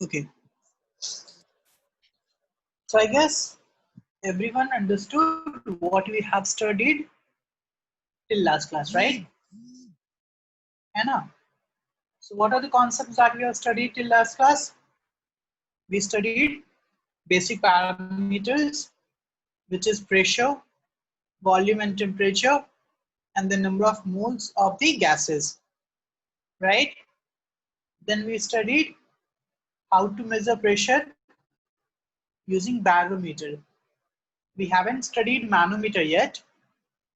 Okay, so I guess everyone understood what we have studied till last class, right? Anna. So what are the concepts that we have studied till last class? We studied basic parameters, which is pressure, volume and temperature, and the number of moles of the gases, right? Then we studied how to measure pressure using barometer. We haven't studied manometer yet.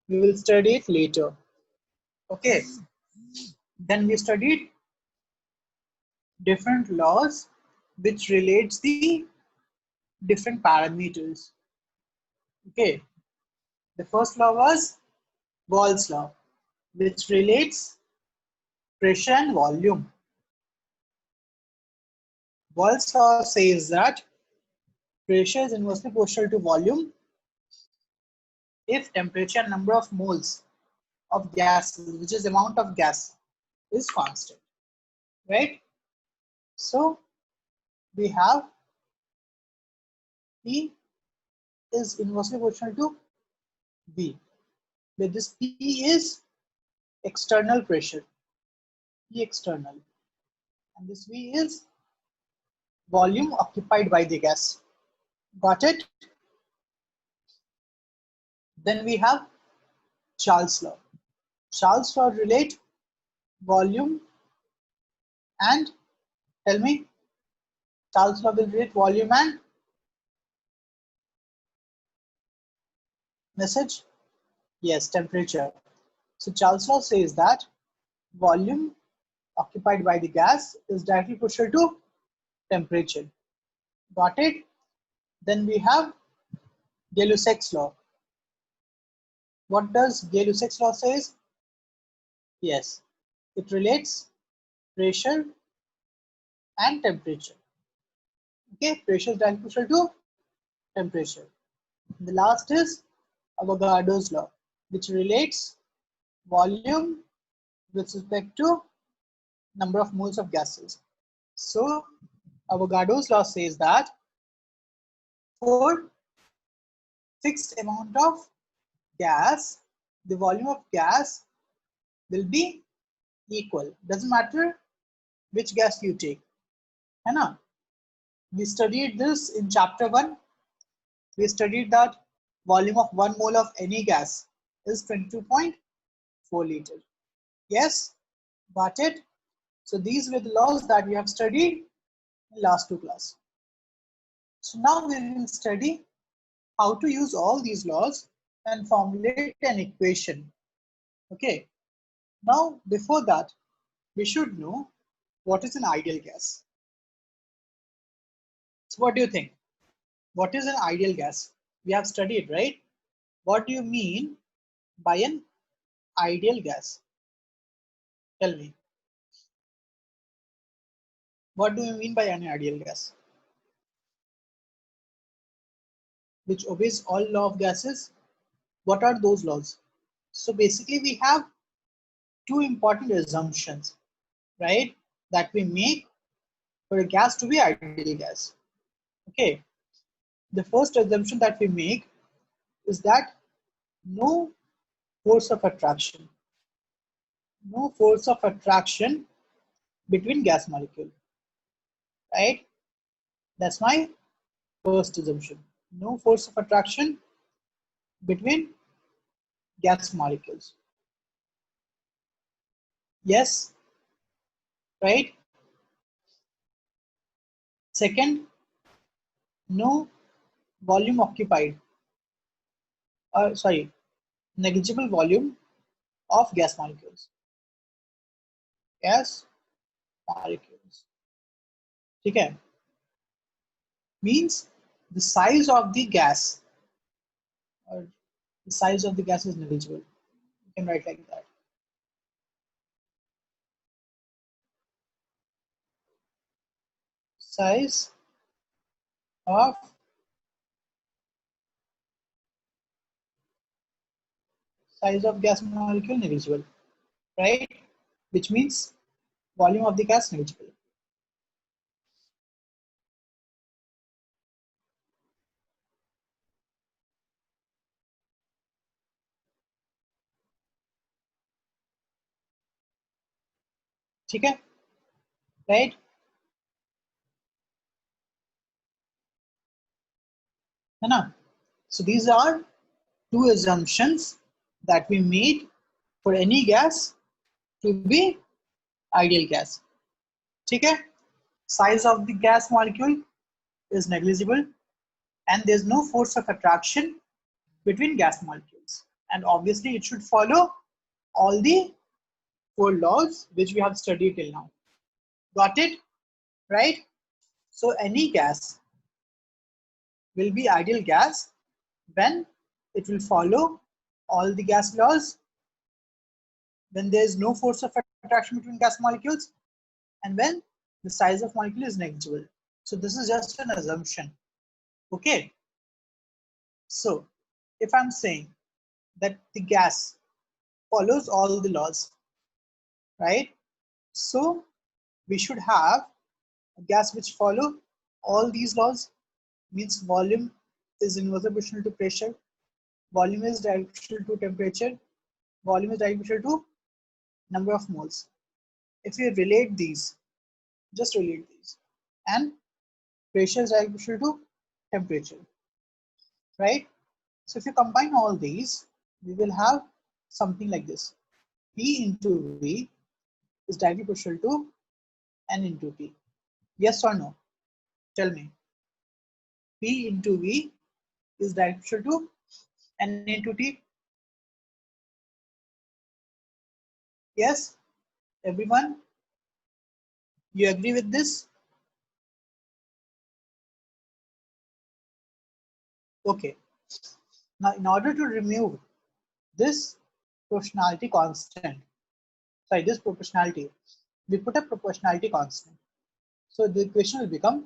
We will study it later. Okay. Then we studied different laws which relates the different parameters. Okay. The first law was Gauss's law, which relates pressure and volume. Gauss's law says that pressure is inversely proportional to volume if temperature and number of moles of gases, which is amount of gas, is constant, right? So we have P is inversely proportional to V, where this P is external pressure, P external, and this V is volume occupied by the gas. Got it? Then we have Charles' law. Charles' law relate volume and, tell me, Charles' law will relate volume and message? Yes, temperature. So Charles' law says that volume occupied by the gas is directly proportional to temperature. Got it? Then we have Gay-Lussac's law. What does Gay-Lussac's law says? Yes, it relates pressure and temperature. Okay, pressure is directly proportional to temperature. The last is Avogadro's law, which relates volume with respect to number of moles of gases. So Avogadro's law says that for fixed amount of gas, the volume of gas will be equal. Doesn't matter which gas you take. है ना? We studied this in chapter 1. We studied that volume of 1 mole of any gas is 22.4 liters. Yes, got it? So these were the laws that we have studied in last 2 classes. So now we will study how to use all these laws and formulate an equation. Okay. Now before that, we should know what is an ideal gas. So what do you think? What is an ideal gas? We have studied, right? What do you mean by an ideal gas? Tell me. What do you mean by an ideal gas? Which obeys all law of gases? What are those laws? So basically we have two important assumptions, right? That we make for a gas to be ideal gas. Okay. The first assumption that we make is that no force of attraction between gas molecule, right? That's my first assumption. No force of attraction between gas molecules. Yes, right? Second, no volume occupied, or sorry, negligible volume of gas molecules. Gas molecules. Okay. Means the size of the gas, or the size of the gas is negligible. You can write like that. Size of gas molecule negligible, right? Which means volume of the gas negligible. ठीक है ना? So these are two assumptions that we made for any gas to be ideal gas. ठीक है? Size of the gas molecule is negligible and there's no force of attraction between gas molecules. And obviously it should follow all the 4 laws which we have studied till now. Got it? Right? So any gas will be ideal gas when it will follow all the gas laws, when there is no force of attraction between gas molecules, and when the size of molecule is negligible. So this is just an assumption. Okay. So if I'm saying that the gas follows all the laws, right? So we should have a gas which follow all these laws, means volume is inversely proportional to pressure, volume is directly proportional to temperature, volume is directly proportional to number of moles. If we relate these, just relate these, and pressure is directly proportional to temperature, right? So if you combine all these, we will have something like this. P into V is directly proportional to N into T. Yes or no? Tell me. P into V is directly proportional to N into T. Yes? Everyone? You agree with this? Okay. Now, in order to remove this proportionality constant, this proportionality, we put a proportionality constant. So the equation will become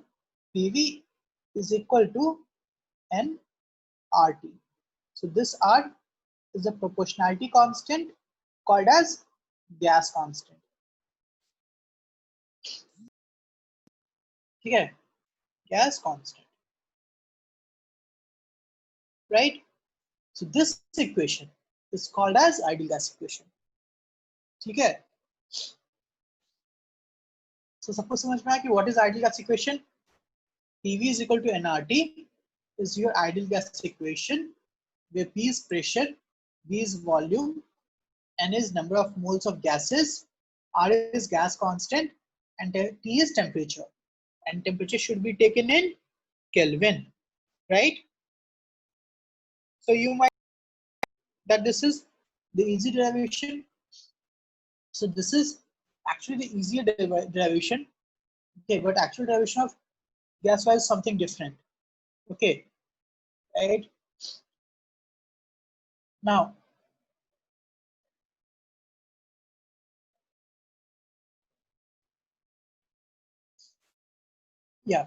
PV is equal to nRT. So this R is a proportionality constant called as gas constant. ठीक है? Gas constant. Right? So this equation is called as ideal gas equation. ठीक है? So suppose समझ में आया कि what is ideal gas equation? PV is equal to nRT is your ideal gas equation where P is pressure, V is volume, N is number of moles of gases, R is gas constant, and T is temperature. And temperature should be taken in Kelvin, right? So you might that this is the easy derivation. So this is actually the easier derivation. Okay, but actual derivation of gas is something different. Okay, right? Now, yeah,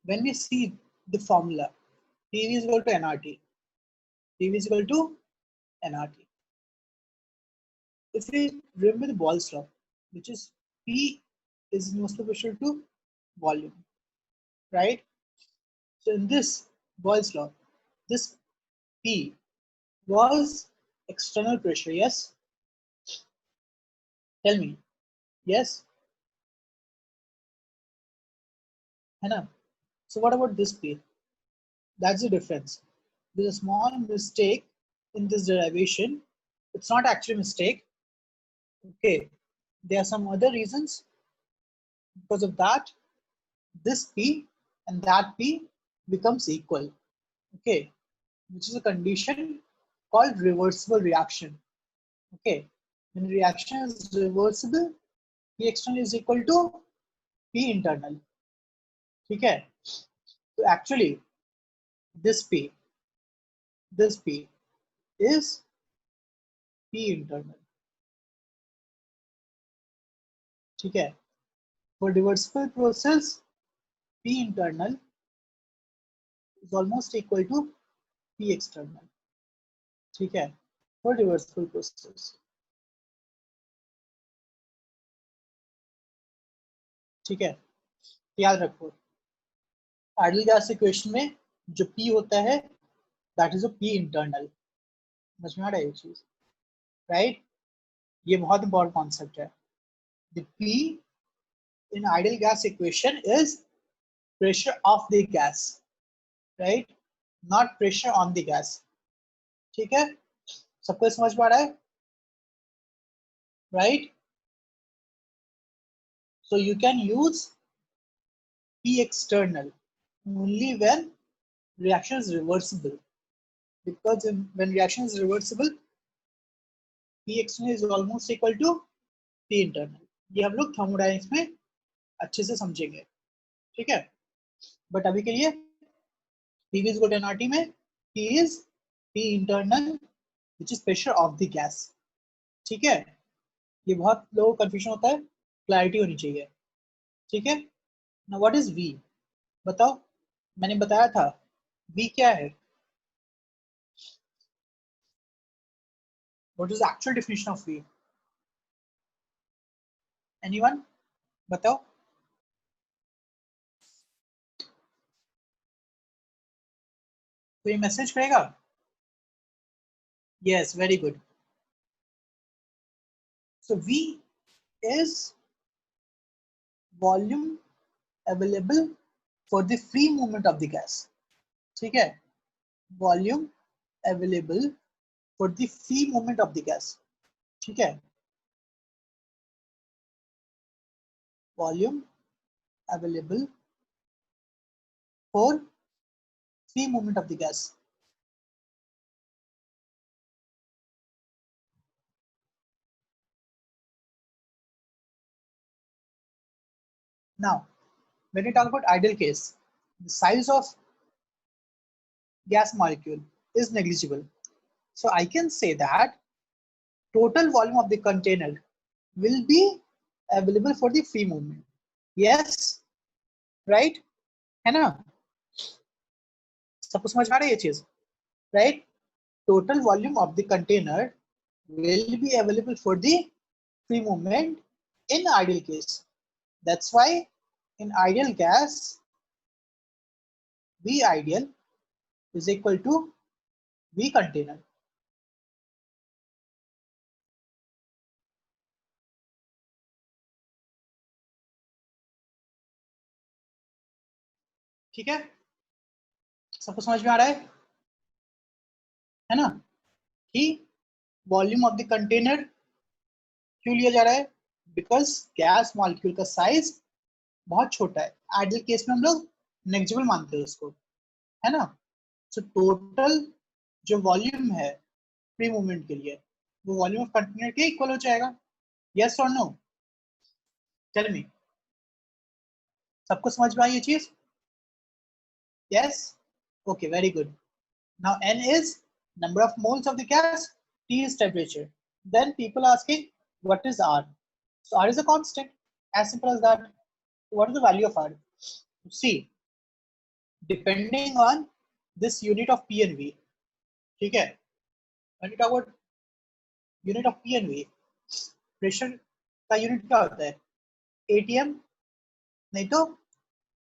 when we see the formula, PV is equal to nRT. PV is equal to nRT. If we remember the Boyle's law, which is P is inversely proportional to volume, right? So in this Boyle's law, this P was external pressure, yes? Tell me, yes? Hannah. So what about this P? That's the difference. There's a small mistake in this derivation. It's not actually a mistake. Okay, there are some other reasons. Because of that, this P and that P becomes equal. Okay, which is a condition called reversible reaction. Okay, when reaction is reversible, P external is equal to P internal. Okay, so actually this P is P internal. Okay, for reversible process, P internal is almost equal to P external. ठीक है, for reversible process. ठीक है, याद रखो ideal gas equation में जो P होता है that is a P internal. समझ में आ रहा है ये चीज, राइट? ये बहुत इंपॉर्टेंट कॉन्सेप्ट है. The P in ideal gas equation is pressure of the gas, right? Not pressure on the gas. ठीक है, सबको समझ पा रहा है, right? So you can use P external only when reaction is reversible, because when reaction is reversible, P external is almost equal to P internal. ये हम लोग थर्मोडायनेमिक्स में अच्छे से समझेंगे, ठीक है? बट अभी के लिए P is equal to nRT में P is P internal which is pressure of the gas, ठीक है? ये बहुत लोगों को कंफ्यूजन होता है, क्लैरिटी होनी चाहिए, ठीक है? Now what is V? बताओ, मैंने बताया था V क्या है? What is the actual definition of V? Anyone? बताओ. कोई मैसेज करेगा? Yes, very good. So V is volume available for the free movement of the gas. ठीक है? Volume available for the free movement of the gas. ठीक है? Volume available for free movement of the gas. Now, when we talk about ideal case, the size of gas molecule is negligible. So I can say that total volume of the container will be available for the free movement. Yes, right? है ना? सबको समझ में आ रहा है ये चीज? Right? Total volume of the container will be available for the free movement in ideal case. That's why in ideal gas, V ideal is equal to V container. ठीक है, सबको समझ में आ रहा है ना? कि वॉल्यूम ऑफ द कंटेनर क्यों लिया जा रहा है? बिकॉज गैस मॉलिक्यूल का साइज बहुत छोटा है. आइडियल केस में हम लोग नेग्लिजिबल मानते हैं उसको, है ना? सो टोटल जो वॉल्यूम है फ्री मूवमेंट के लिए वो वॉल्यूम ऑफ कंटेनर के इक्वल हो जाएगा. यस और नो? Tell me. सबको समझ में आई ये चीज? Yes, okay, very good. Now n is number of moles of the gas, T is temperature. Then people asking what is R? So R is a constant, as simple as that. What is the value of R? See, depending on this unit of P and V, ठीक है? When you talk about unit of P and V, pressure का unit क्या होता है? ATM नहीं तो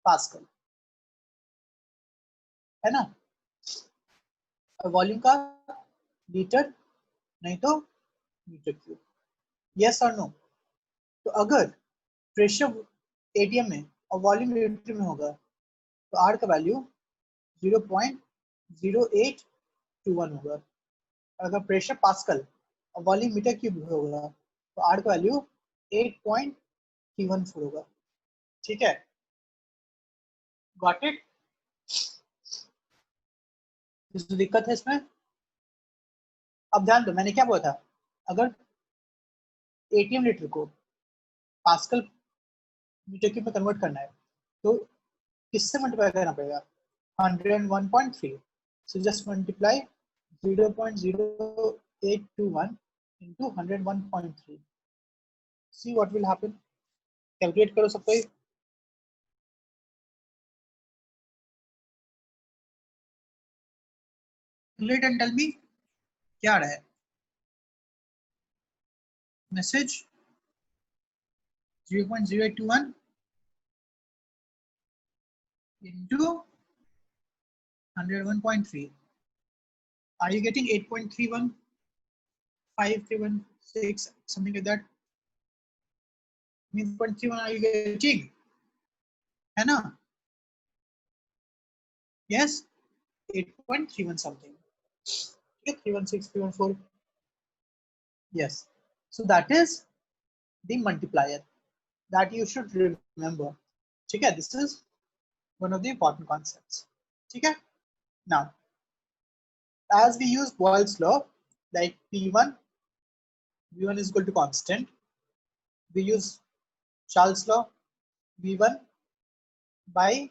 pascal, है ना? और वॉल्यूम का लीटर नहीं तो मीटर क्यूब. यस और नो? तो अगर प्रेशर एटीएम में और वॉल्यूम लीटर में होगा तो आर का वैल्यू 0.0821 होगा. अगर प्रेशर पास्कल और वॉल्यूम मीटर क्यूब होगा तो आर का वैल्यू 8.314 होगा. ठीक है, गॉट इट? किसी दिक्कत है इसमें? अब ध्यान दो, मैंने क्या बोला था? अगर एटीएम लीटर को पास्कल मीटर क्यूब में कन्वर्ट करना है तो किससे मल्टीप्लाई करना पड़ेगा? 101.3. So just multiply 0.0821 into 101.3. See what will happen. Calculate करो सब कोई. Calculate and tell me क्या आ रहा है? Message 0.0821 into 101.3. Are you getting 8.31, 531, 6, something like that? Means 0.31 are you getting, है ना? Yes, 8.31 something. Okay, 316, 314. Yes. So that is the multiplier that you should remember. Okay, this is one of the important concepts. Okay. Now, as we use Boyle's law, like P1, V1 is equal to constant. We use Charles' law, V1 by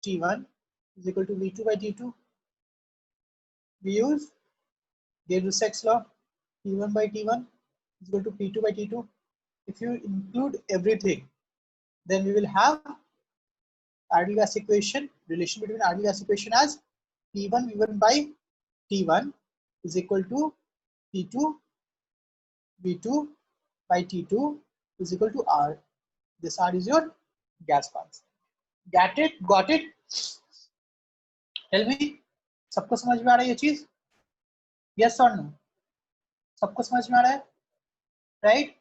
T1 is equal to V2 by T2. We use Gay-Lussac's law, P1 by T1 is equal to P2 by T2. If you include everything, then we will have ideal gas equation, relation between ideal gas equation as P1 V1 by T1 is equal to P2 V2 by T2 is equal to R. This R is your gas constant. Get it? Got it? Tell me, सबको समझ में आ रहा है ये चीज? Yes or no? सबको समझ में आ रहा है? Right?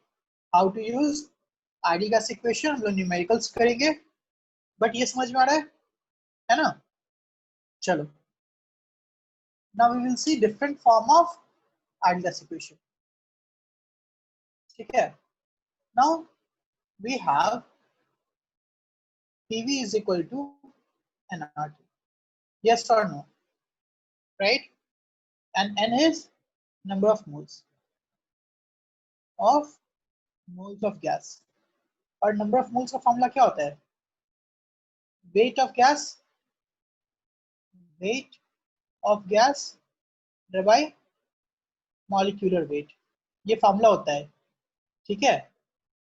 How to use ideal gas equation? हम लोग न्यूमेरिकल्स करेंगे, बट ये समझ में आ रहा है ना? चलो. Now we will see different form of ideal gas equation. ठीक है? Now we have PV is equal to nRT. Yes or no? Right? And N is number of moles of gas. और number of moles का formula क्या होता है? Weight of gas divided by molecular weight. ये formula होता है. ठीक है?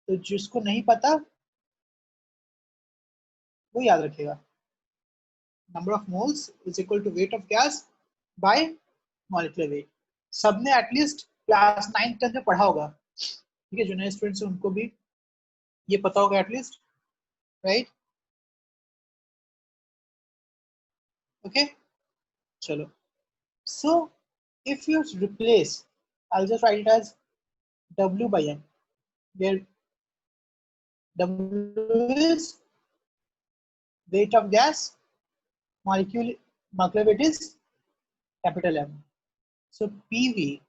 तो जिसको नहीं पता वो याद रखेगा. Number of moles is equal to weight of gas by molecular weight. सबने एटलीस्ट क्लास 9 10 में पढ़ा होगा. ठीक है, जो नए स्टूडेंट्स हैं उनको भी ये पता होगा एटलीस्ट, राइट? ओके, चलो. So if you replace, I'll just write it as W by M, where W is weight of gas, molecular weight is capital M. So PV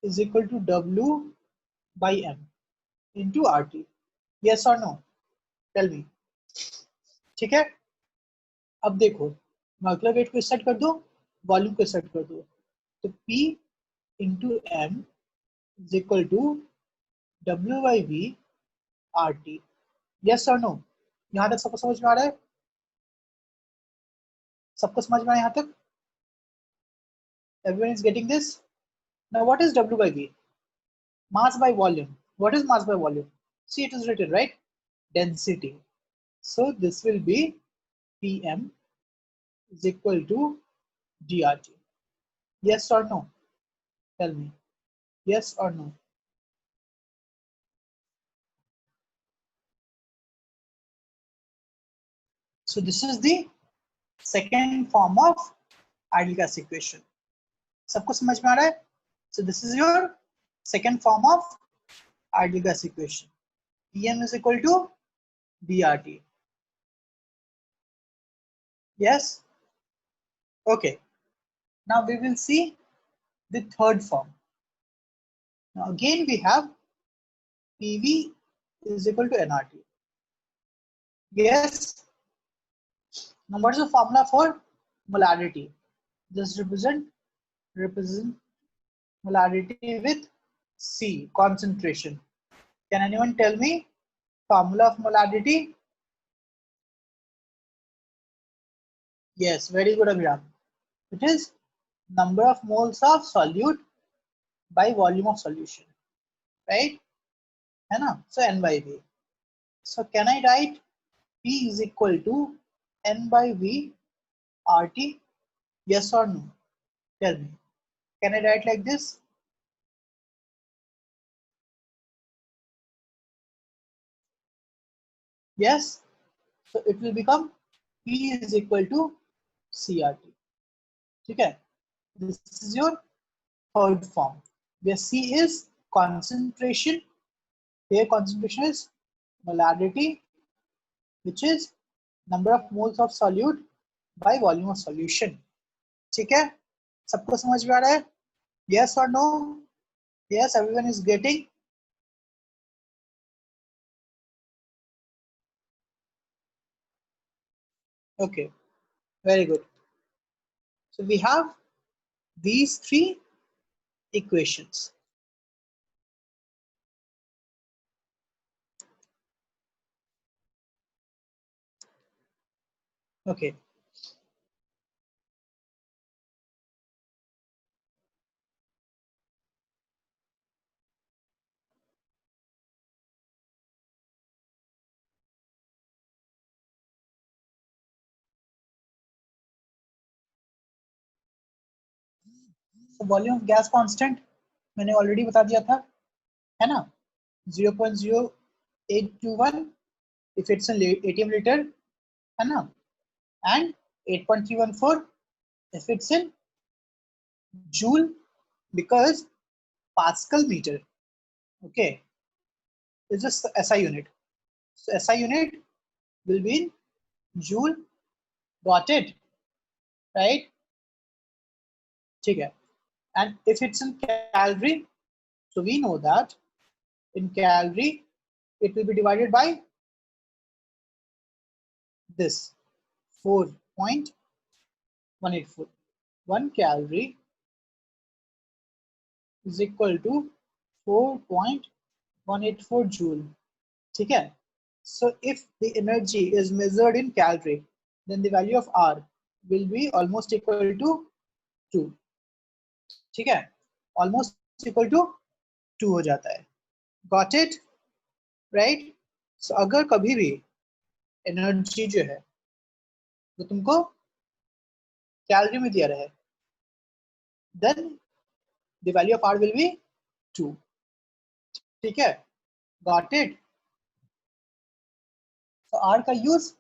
is equal to W by M into RT. Yes or no? Tell me. ठीक है, अब देखो, molecular weight को set कर दो, volume को set कर दो, तो P into M is equal to W by V RT. Yes or no? यहाँ तक सबको समझ में आ रहा है? सबको समझ में आ रहा है यहाँ तक? Everyone is getting this? Now what is W by V? Mass by volume. What is mass by volume? See, it is written, right? Density. So this will be PM is equal to DRT. Yes or no? Tell me. Yes or no? So this is the second form of ideal gas equation. सबको समझ में आ रहा है? So this is your second form of ideal gas equation. PM is equal to DRT. Yes? Okay. Now we will see the third form. Now again we have PV is equal to nRT. Yes. Now what is the formula for molarity? Just represent molarity with C, concentration. Can anyone tell me formula of molarity? Yes, very good, Abhiram. It is number of moles of solute by volume of solution, right? है ना? So N by V. So can I write P is equal to N by V RT? Yes or no? Tell me. Can I write like this? Yes. So it will become P is equal to CRT. Okay. This is your third form, where C is concentration. Here concentration is molarity, which is number of moles of solute by volume of solution. ठीक है, सबको समझ में आ रहा है? Yes or no? Yes, everyone is getting. Okay, very good. So we have these three equations. Okay. So volume of gas constant मैंने already बता दिया था, है ना? 0.0821 if it's an ATM liter, है ना? And 8.314 if it's in joule, because Pascal meter, okay, is just SI unit. So SI unit will be in joule. Got it? Right? ठीक है. And if it's in calorie, so we know that in calorie it will be divided by this 4.184. 1 calorie is equal to 4.184 joule. ठीक है? So if the energy is measured in calorie, then the value of R will be almost equal to 2. ठीक है? Almost equal to 2 हो जाता है. Got it? Right? So अगर कभी भी एनर्जी जो है वो तुमको कैलोरी में दिया रहे, then the value of R will be 2. ठीक है? Got it? तो R का यूज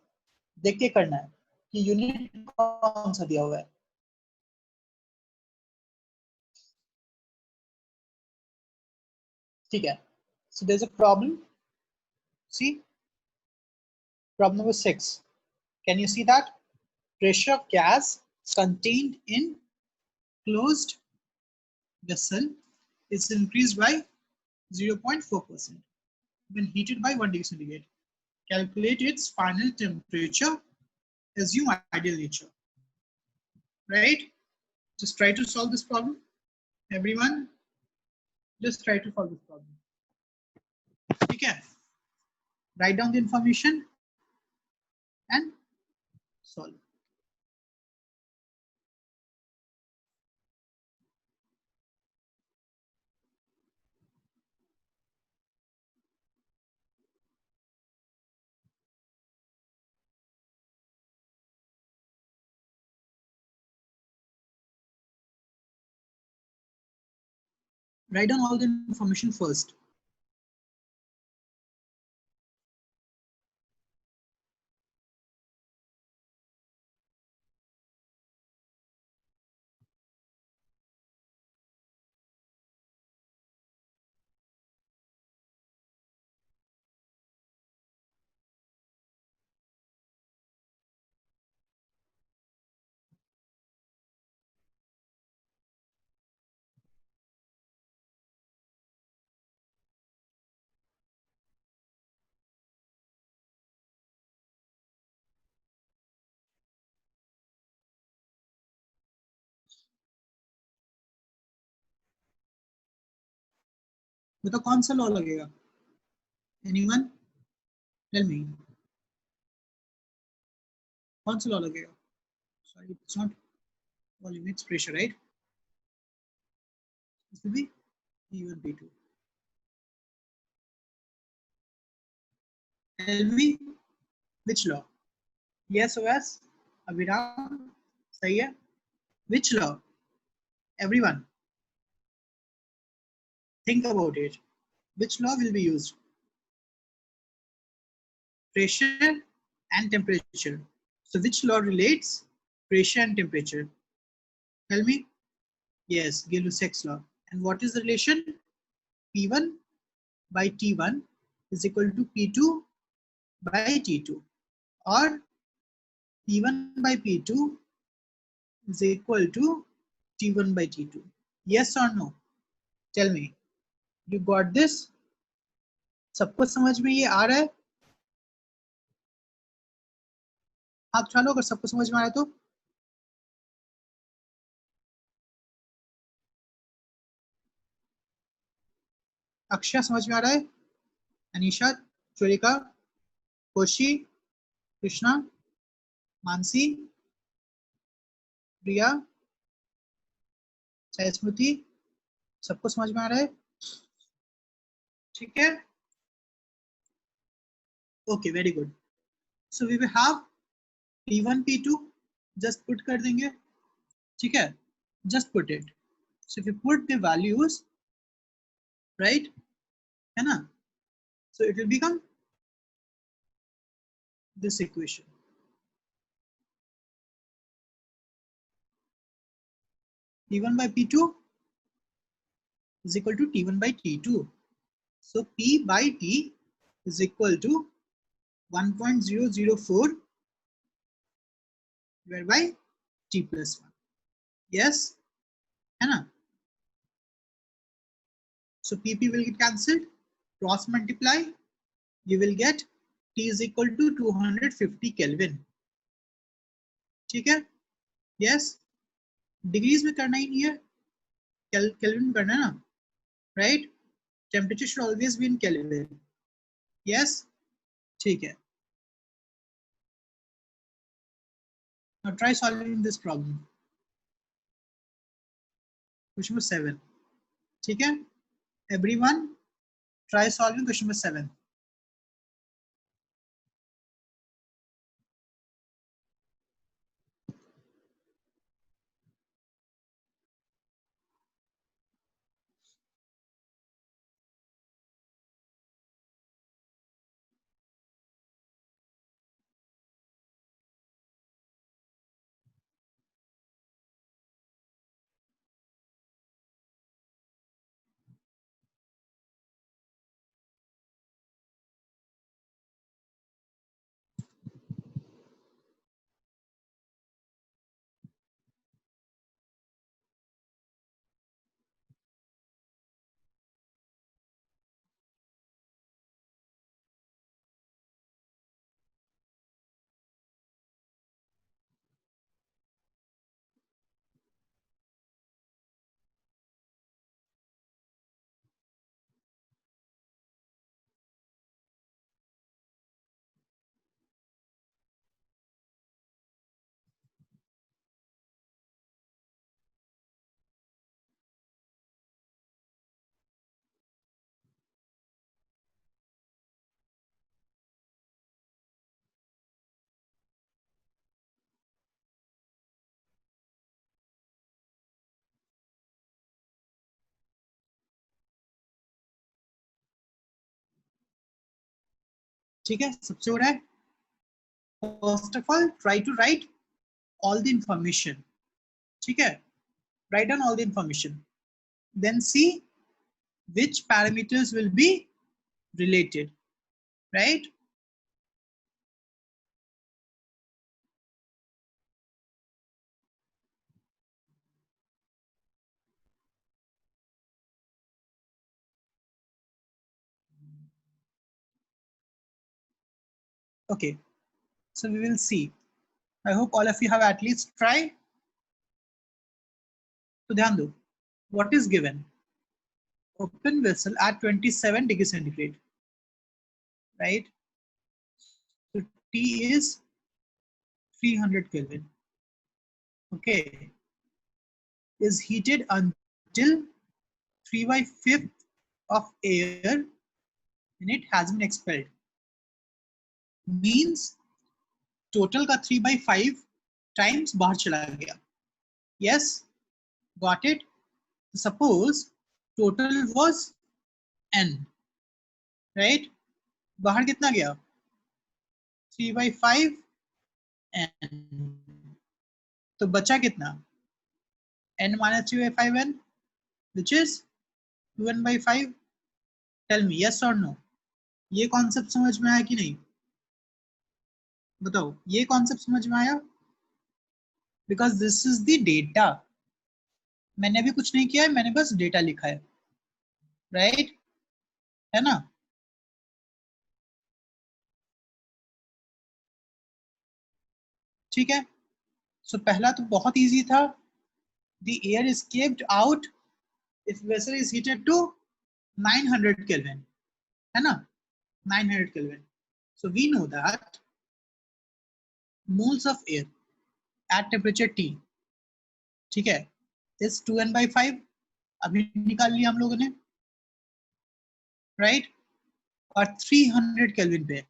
देख के करना है कि यूनिट कौन सा दिया हुआ है. ठीक है? So there's a problem. See, problem number 6. Can you see that? Pressure of gas contained in closed vessel is increased by 0.4% when heated by 1 degree centigrade. Calculate its final temperature. Assume ideal nature. Right? Just try to solve this problem. Everyone, just try to solve this problem. Okay. Write down the information and solve. Write down all the information first. बताओ कौन सा law लगेगा? Anyone? Tell me. कौन सा law लगेगा? Sorry, it's not volume, it's pressure, right? This will be P1, P2. Tell me which law? Yes or yes? Abhiram? सही है? Which law? Everyone, think about it. Which law will be used? Pressure and temperature. So which law relates pressure and temperature? Tell me. Yes, Gay-Lussac's law. And what is the relation? P1 by T1 is equal to P2 by T2 or P1 by P2 is equal to T1 by T2. Yes or no? Tell me. You got this? सबको समझ में ये आ रहा है? हाथ उठा लो अगर सबको समझ में आ रहा है तो। अक्षय समझ में आ रहा है? अनीशा, चोरिका, कोशी, कृष्णा, मानसी, प्रिया, स्मृति, सबको समझ में आ रहा है? ठीक है, okay, very good. So we will have P1 P2 just put कर देंगे. ठीक है, just put it. So if you put the values, right, है ना, so it will become this equation. P1 by P2 is equal to T1 by T2. So P by T is equal to 1.004 divided by T plus 1. Yes, है ना? So PP will get cancelled, cross multiply, you will get T is equal to 250 Kelvin. ठीक है? Yes, degrees में करना ही नहीं है, kelvin में करना है ना, right? Temperature should always be in kelvin. Yes, ठीक है. Now try solving this problem. Question number 7. ठीक है? Everyone try solving question number 7. ठीक है, सबसे हो रहा है. First of all, try to write all the information. ठीक है, write down all the information. Then see which parameters will be related, right? Okay, so we will see. I hope all of you have at least tried. So ध्यान दो, what is given? Open vessel at 27 degrees centigrade, right? So T is 300 Kelvin. Okay, is heated until 3/5 of air in it has been expelled. Means total का 3/5 times बाहर चला गया. Yes, got it? Suppose total was n, right? बाहर कितना गया? 3/5 n. तो बचा कितना? n minus 3/5 n, which is 2n/5. Tell me yes or no. ये कॉन्सेप्ट समझ में आया कि नहीं? बताओ ये कॉन्सेप्ट समझ में आया? Because this is the data, मैंने अभी कुछ नहीं किया है, मैंने बस डेटा लिखा है, राइट? है ना? ठीक है, सो पहला तो बहुत इजी था, the air escaped out if vessel is heated to 900 Kelvin, है ना? 900 Kelvin. So we know that moles of air at temperature T, ठीक है, is 2n/5, अभी निकाल लिया हम लोगों ने, राइट? और 300 केल्विन पे,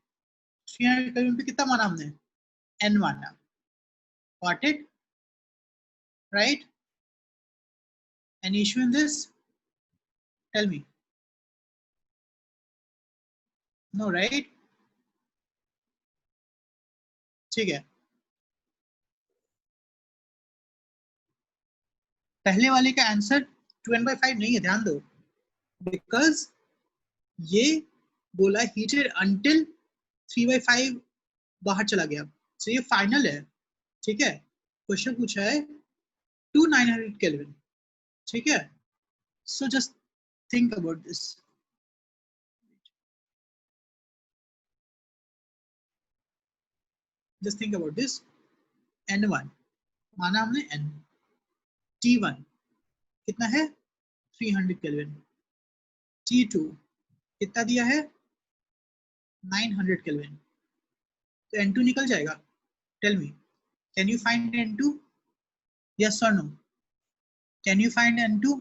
300 केल्विन पे कितना माना हमने? n माना, got it? Right? Any issue in this? Tell me. No, right? ठीक है, पहले वाले का आंसर 2n/5 नहीं है, ध्यान दो, बिकॉज ये बोला हीटेड अंटिल 3/5 बाहर चला गया, तो ये फाइनल है, ठीक है? क्वेश्चन पूछा है टू 900 केल्विन, ठीक है? So just think about this, just think about this, n1 माना हमने, n t1 कितना है? 300 केल्विन, t2 कितना दिया है? 900 केल्विन, तो n2 निकल जाएगा। Tell me, can you find n2? Yes और no? Can you find n2?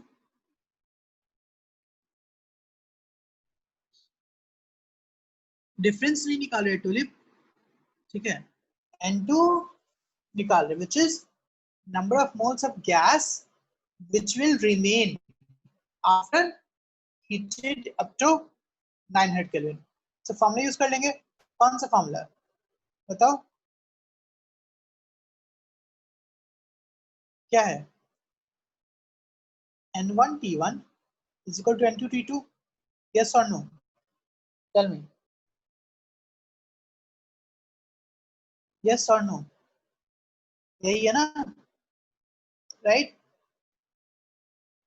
Difference नहीं निकाल रहे टुलिप, ठीक है? n2 निकाल रहे, which is number of moles of gas which will remain after heated up to 900 Kelvin. So formula use कर लेंगे, कौन सा फॉर्मूला बताओ? क्या है? n1 t1 is equal to n2 t2, yes or no? Tell me, yes or no? यही है ना, right?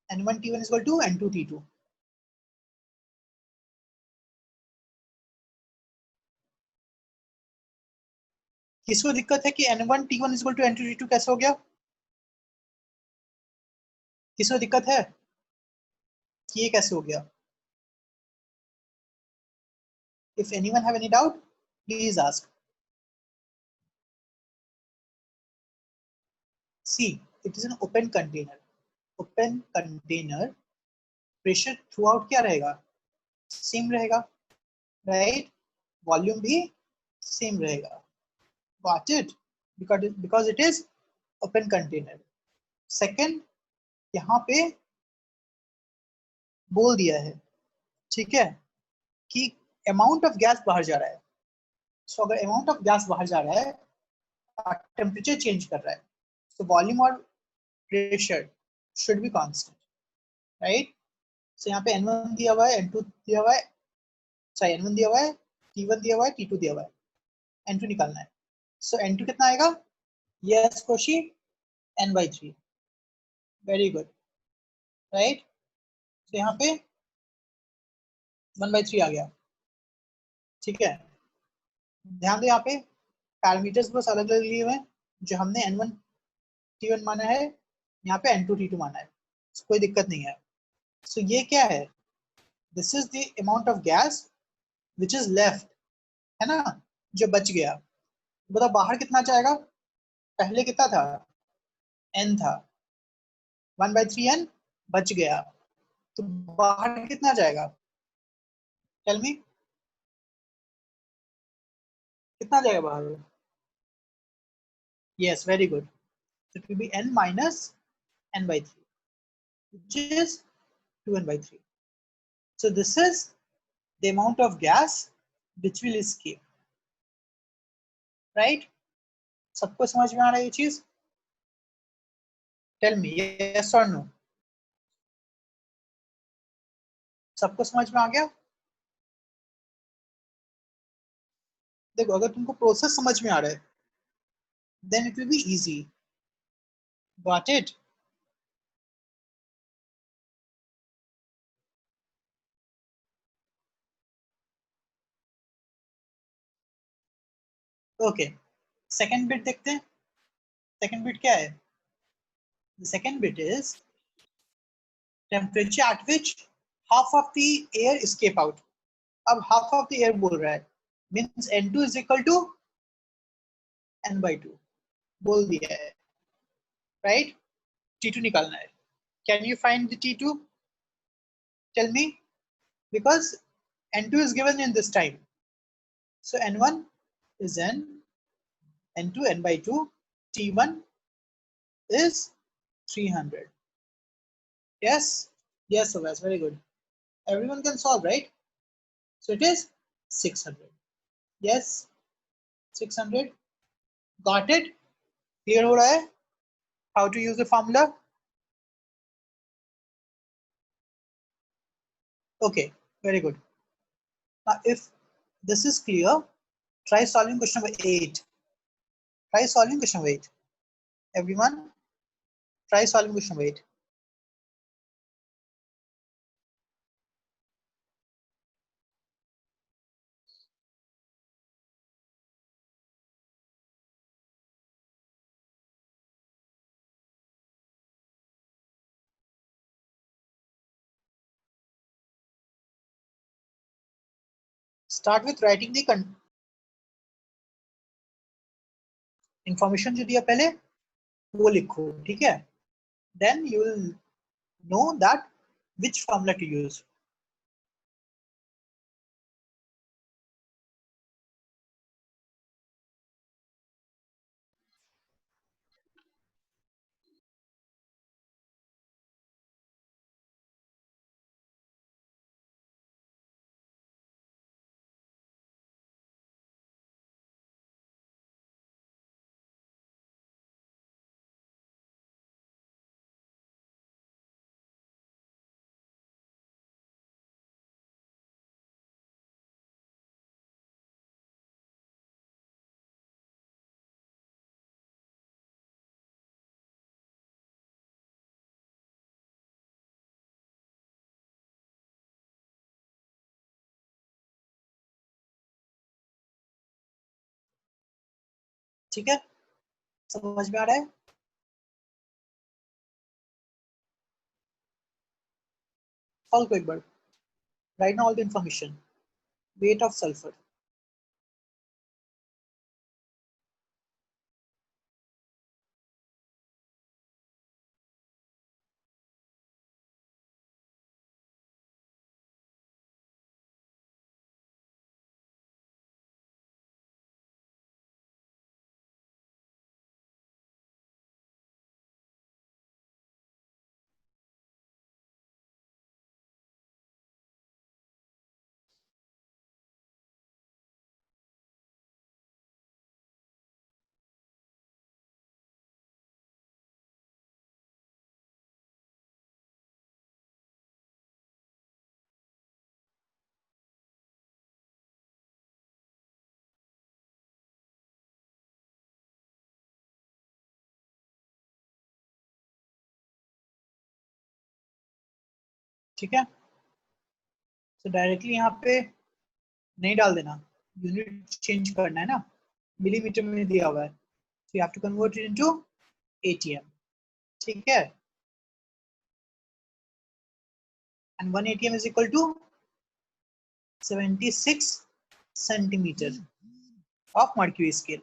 n1 t1 is equal to n2 t2. किसको दिक्कत है कि n1 t1 is equal to n2 t2 कैसे हो गया? किसको दिक्कत है कि ये कैसे हो गया? If anyone have any doubt, please ask. See, it is an open container. Open container, pressure throughout क्या रहेगा? Same रहेगा, right? Volume भी same रहेगा. Got it? Because it is open container. Second, यहाँ पे बोल दिया है, ठीक है, कि amount of gas बाहर जा रहा है. So अगर amount of gas बाहर जा रहा है, टेम्परेचर चेंज कर रहा है, तो वॉल्यूम और pressure should be constant, right? So यहाँ पे n1 दिया हुआ है, n2 दिया हुआ है, सॉरी n1 दिया हुआ है, t1 दिया हुआ है, t2 दिया हुआ है, n2 निकालना है। सो n2 कितना आएगा? यस कोशी, n/3, वेरी गुड, राइट? तो यहाँ पे 1/3 आ गया, ठीक है? ध्यान दो, यहाँ पे पैरामीटर्स बस अलग अलग लिए हुए हैं, जो हमने n1 t1 माना है, यहाँ पे n2 t2 माना है, कोई दिक्कत नहीं है। सो ये क्या है? This is the amount of gas which is left, है ना, जो बच गया। बताओ बाहर कितना जाएगा? पहले कितना था? n था, 1/3 n बच गया, तो बाहर कितना जाएगा? टेल मी, कितना जाएगा बाहर? Yes, very good, it will be n minus n/3, which is 2n/3. So this is the amount of gas which will escape, right? सबको समझ में आ रहा है ये चीज? टेल मी, यस और नो? सबको समझ में आ गया? देखो अगर तुमको प्रोसेस समझ में आ रहा है then it will be easy. Got it? Okay. Second bit देखते हैं. Second bit क्या है? The second bit is temperature at which half of the air escape out. अब half of the air बोल रहा है means N2 is equal to N by 2 बोल दिया है, right? T2 निकालना है. Can you find the T2? Tell me. Because N2 is given in this time. So N1 is N, N2 N by 2, T1 is 300. Yes? Yes, Avas, very good. Everyone can solve, right? So it is 600. Yes, 600. Got it? Clear हो रहा है? How to use the formula? Okay, very good. Now, if this is clear, try solving question number 8. Try solving question number 8. Everyone, try solving question number 8. Start with writing the information जो दिया पहले वो लिखो, ठीक है? Then you will know that which formula to use. ठीक है? समझ में आ रहा है? Solve को एक बार. Write down all the information. Weight of sulfur. ठीक है? तो डायरेक्टली यहाँ पे नहीं डाल देना, यूनिट चेंज करना है ना, मिलीमीटर में दिया हुआ है, so you have to convert it into ATM. ठीक है? And 1 ATM is equal to 76 centimeter of mercury scale.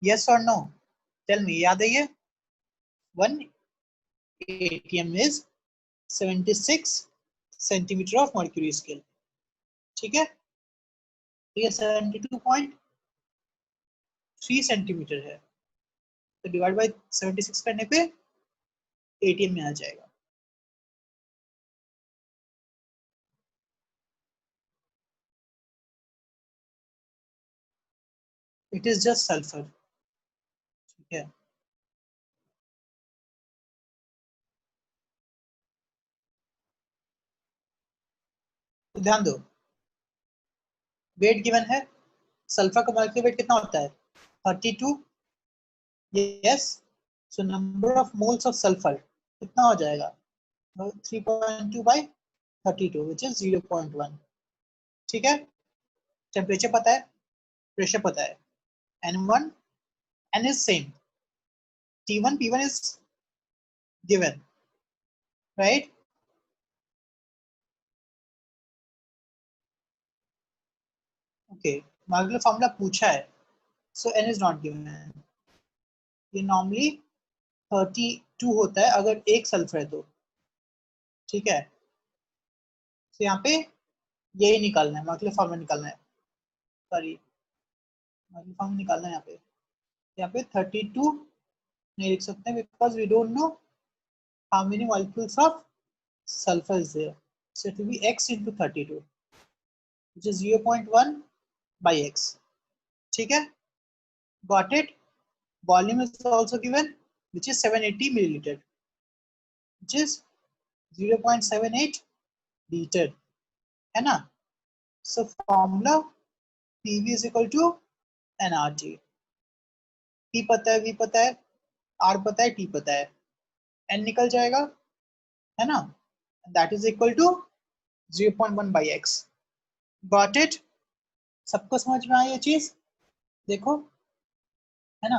Yes or no? Tell me. याद है ये? 1 ATM is 76 centimeter of mercury scale. ठीक है? तो ये 72.3 सेंटीमीटर है, तो डिवाइड बाय 76 करने पे ATM में आ जाएगा. It is just sulfur. ठीक है? तो ध्यान दो, वेट गिवन है सल्फर का मॉलिक्यूलर वेट कितना होता है 32 yes so number of moles of sulphur कितना हो जाएगा 3.2 by 32 which is 0.1 ठीक है टेम्परेचर पता है प्रेशर पता है N1 N is same T1 P1 is given right okay molecular formula पूछा है so N is not given ये नॉर्मली 32 होता है अगर एक सल्फर है तो ठीक है तो यहाँ पे यही निकालना है मॉलिक्यूलर फॉर्मूला निकालना है सॉरी मॉलिक्यूलर फॉर्मूला निकालना है यहाँ पे 32 नहीं लिख सकते because we don't know how many molecules of sulfur is there so it will be x into 32 which is 0.1 by x ठीक है got it volume is also given which is 780 milliliter which is 0.78 liter है ना so formula PV is equal to nRT P पता है V पता है R पता है T पता है N निकल जाएगा है ना that is equal to 0.1 by x got it सबको समझ में आई ये चीज देखो है ना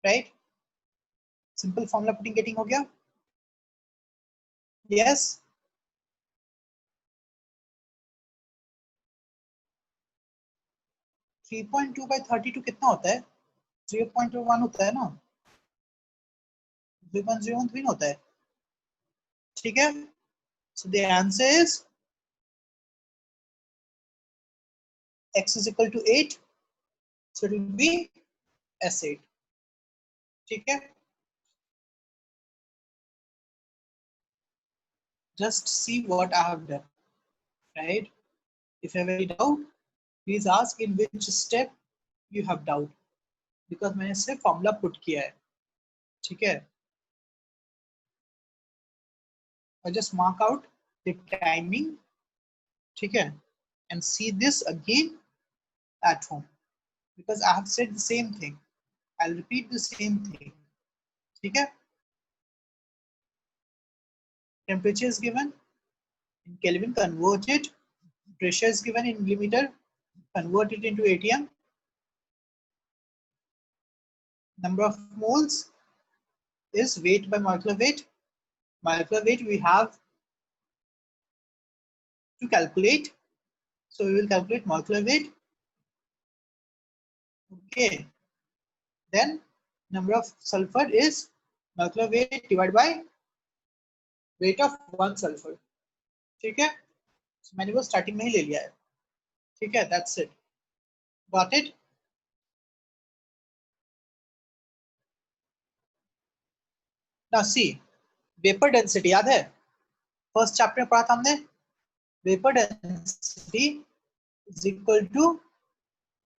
right simple formula putting getting हो गया यस 3.2 by 32 कितना होता है 0.1 होता है ना 0.03 होता है ठीक है so the answer is x is equal to 8 so it will be S8 ठीक है just see what I have done right if you have any doubt please ask in which step you have doubt because मैंने सिर्फ formula put किया है ठीक है I just mark out the timing ठीक है and see this again at home because I have said the same thing I'll repeat the same thing ठीक है temperature is given in Kelvin convert it pressure is given in millimeter convert it into ATM number of moles is weight by molecular weight we have to calculate so we will calculate molecular weight okay then number of sulfur is molecular weight divided by weight of one sulfur ठीक है so मैंने वो starting में ही ले लिया है ठीक है that's it got it now see vapor density याद है फर्स्ट चैप्टर में पढ़ा था हमने vapor density is equal to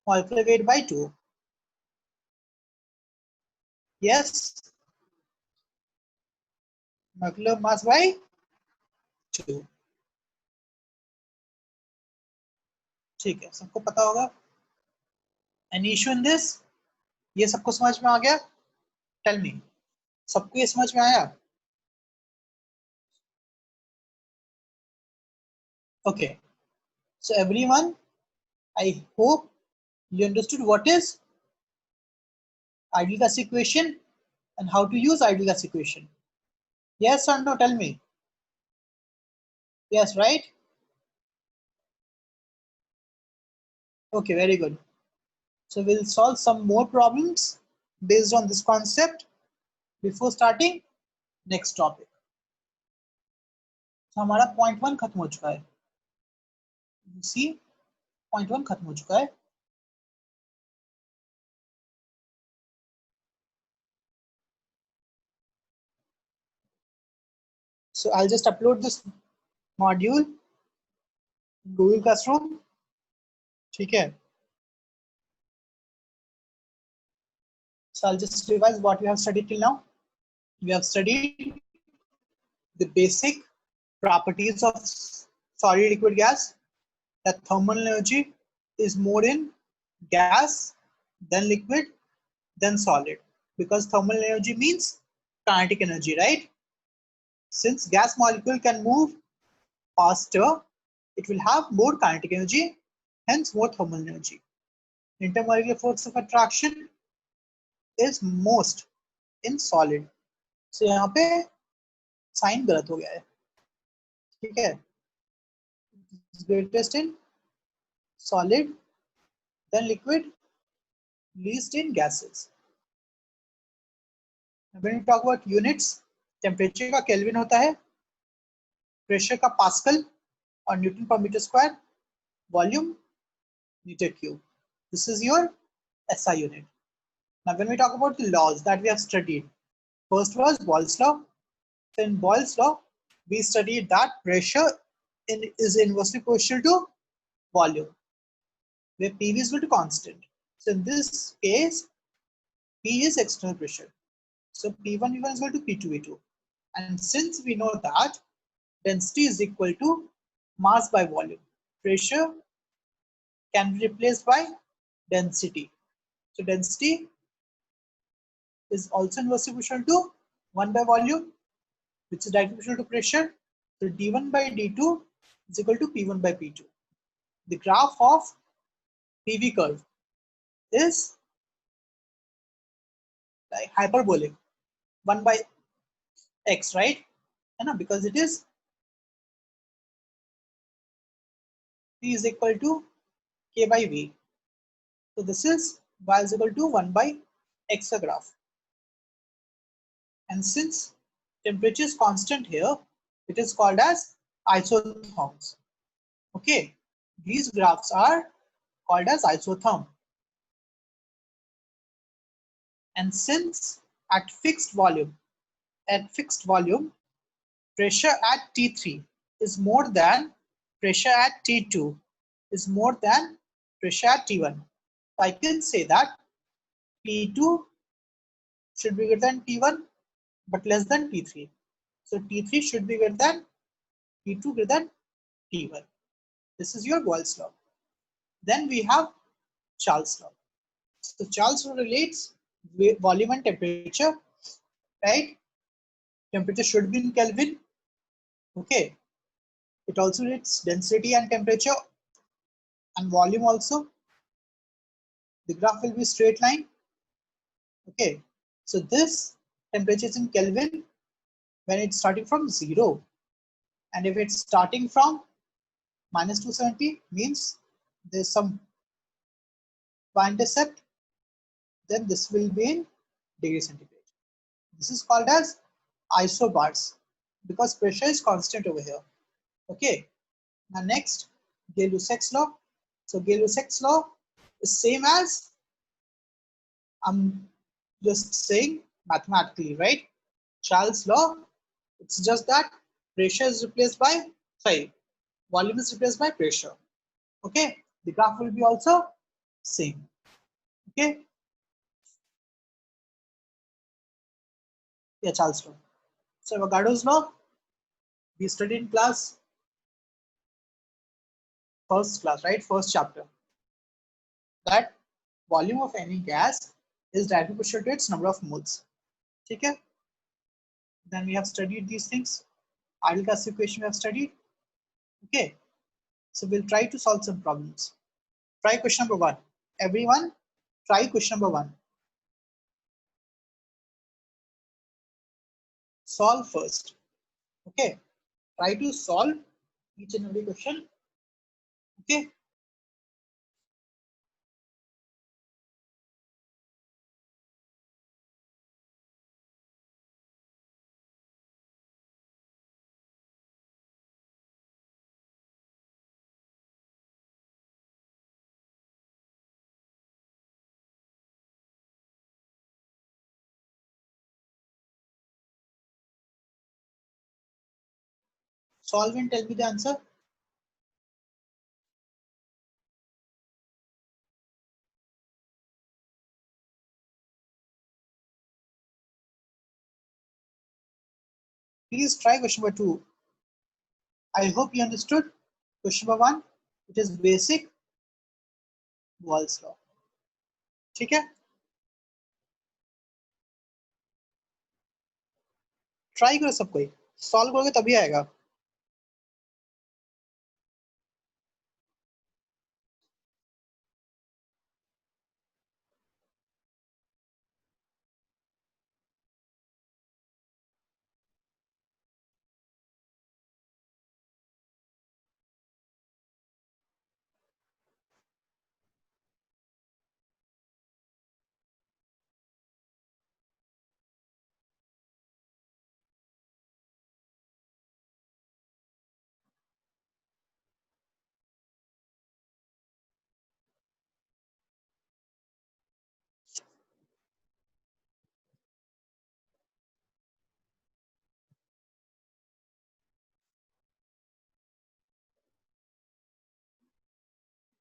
molecular weight by 2 yes molecular mass by 2 ठीक है सबको पता होगा any issue in this ये सबको समझ में आ गया tell me सबको ये समझ में आया okay so everyone I hope you understood what is ideal gas equation and how to use ideal gas equation yes or no tell me yes right okay very good so we'll solve some more problems based on this concept before starting next topic so हमारा point 1 खत्म हो चुका है you see point 1 खत्म हो चुका है so I'll just upload this module in Google Classroom ठीक है so I'll just revise what we have studied till now we have studied the basic properties of solid liquid gas that thermal energy is more in gas, then liquid, then solid. Because thermal energy means kinetic energy, right? Since gas molecule can move faster, it will have more kinetic energy, hence more thermal energy. Intermolecular force of attraction is most in solid. So यहाँ पे sign गलत हो गया है, ठीक है? Greatest in solid, then liquid, least in gases. When we talk about units, temperature का kelvin होता है, प्रेशर का पास्कल और newton per metre square, volume metre cube. This is your SI unit. Now when we talk about the laws that we have studied, first was Boyle's law. So in Boyle's law, we studied that pressure is inversely proportional to volume, where PV is equal to constant. So in this case, P is external pressure. So P1 V1 is equal to P2 V2. And since we know that density is equal to mass by volume, pressure can be replaced by density. So density is also inversely proportional to 1 by volume, which is directly proportional to pressure. So d1 by d2 is equal to p1 by p2. The graph of PV curve is like hyperbolic, 1 by x, right? Because it is P is equal to K by V. So this is y is equal to 1 by x graph. And since temperature is constant here, it is called as isotherms. Okay, these graphs are called as isotherm. And since at fixed volume, pressure at T3 is more than pressure at T2 is more than pressure at T1. So I can say that P2 should be greater than T1 but less than T3. So T3 should be greater than T2 greater than T1. This is your Boyle's law. Then we have Charles' law. So Charles' law relates volume and temperature, right? Temperature should be in Kelvin. Okay. It also relates density and temperature and volume also. The graph will be straight line. Okay. So this temperature is in Kelvin when it's starting from 0. And if it's starting from minus 270, means there's some y-intercept, then this will be in degree centigrade. This is called as isobars because pressure is constant over here. Okay. Now next, Gay-Lussac's law. So Gay-Lussac's law is same as I'm just saying mathematically, right? Charles' law, it's just that pressure is replaced by, volume is replaced by pressure. Okay, the graph will be also same. Okay, yeah, Charles' law. So Avogadro's law, we studied in class, first class, right? First chapter. That volume of any gas is directly proportional to its number of moles. Okay. Then we have studied these things. Ideal gas equation we have studied. Okay. So we'll try to solve some problems. Try question number 1. Everyone, try question number 1. Solve first. Okay. Try to solve each and every question. Okay. Solve and tell me the answer. Please try question number 2. I hope you understood question number 1. It is basic Boyle's law. ठीक है, try करो सब कोई, solve करोगे तभी आएगा।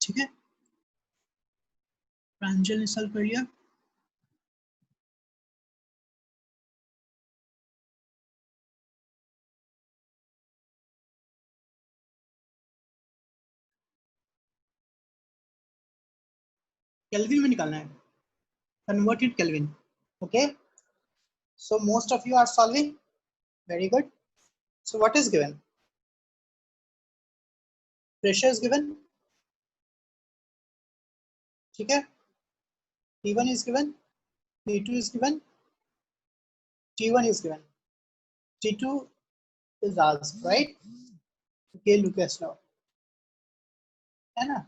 ठीक है, प्रांजल ने सॉल्व कर लिया। केल्विन में निकालना है, convert it Kelvin. Okay, so most of you are solving. Very good. So what is given? Pressure is given. ठीक है, T1 is given, T2 is given, T1 is given, T2 is asked, right? Okay, Lucas law, है ना?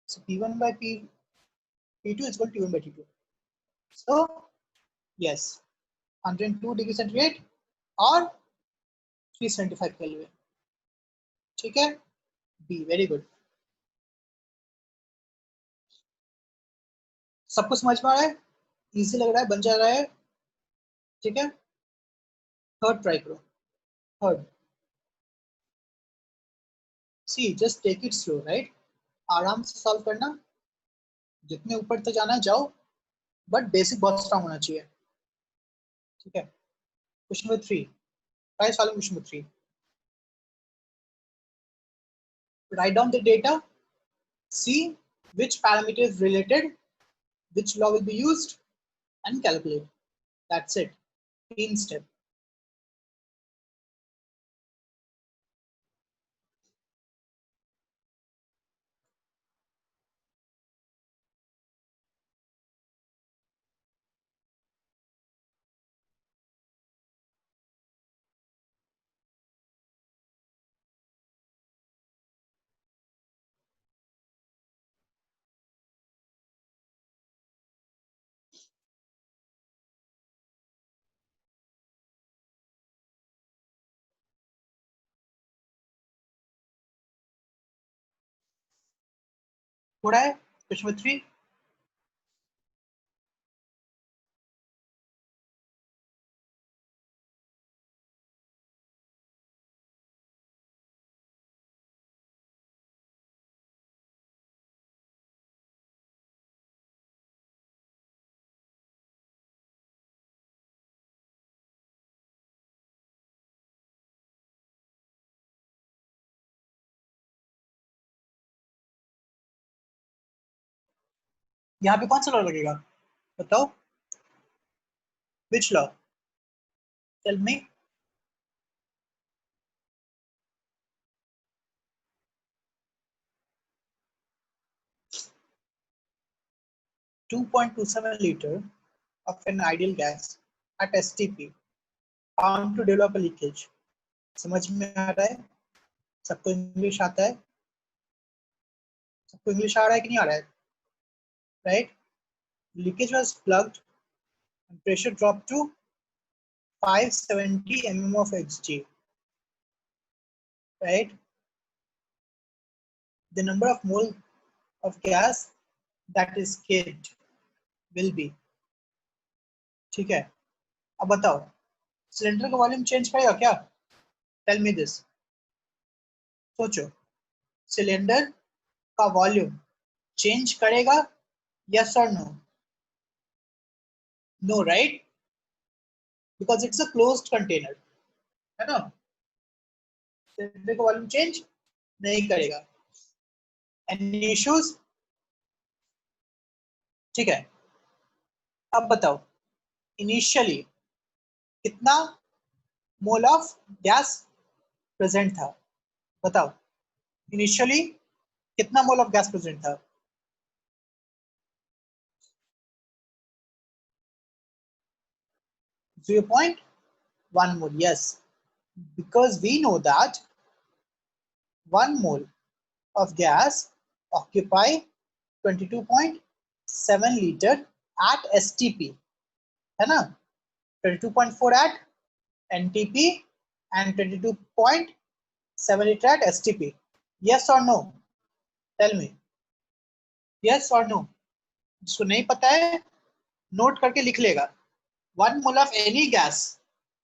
So P1 by P2 is equal to T1 by T2. So yes, 102 degree centigrade or 375 Kelvin. ठीक है, B, very good. सबको समझ में आ रहा है, easy लग रहा है, बन जा रहा है। ठीक है, थर्ड ट्राई करो, third. See just take it slow, right, आराम से सॉल्व करना, जितने ऊपर तक जाना जाओ, बट बेसिक बहुत स्ट्रांग होना चाहिए। ठीक है, question number 3, try solving question number 3। Write down the data, see which parameter is related, which law will be used, and calculate. That's it, 3 step. थोड़ा है क्वेश्चन नंबर 3। यहाँ पे कौन सा लॉ लगेगा बताओ, which law, tell me. .27 liter of an ideal gas at STP found to develop a leakage. समझ में आ रहा है? सबको इंग्लिश आता है? सबको इंग्लिश आ रहा है कि नहीं आ रहा है? Right? Leakage was plugged and pressure dropped to 570 mm of Hg. Right? The number of mole of gas that is escaped will be. ठीक है, अब बताओ सिलेंडर का वॉल्यूम चेंज करेगा क्या? टेल मी दिस, सोचो, सिलेंडर का वॉल्यूम चेंज करेगा, यस और no? No, right, because it's a closed container, है ना? सिलेंडर का वॉल्यूम चेंज नहीं करेगा। Any issues? ठीक है, अब बताओ इनिशियली कितना मोल ऑफ गैस प्रेजेंट था? बताओ इनिशियली कितना मोल ऑफ गैस प्रेजेंट था? 0.1 mole. Yes, because we know that 1 mole of gas occupy 22.7 liter at STP, है ना? 22.4 at NTP and 22.7 liter at STP. Yes or no? Tell me. Yes or no? जिसको नहीं पता है note करके लिख लेगा. 1 mole of any gas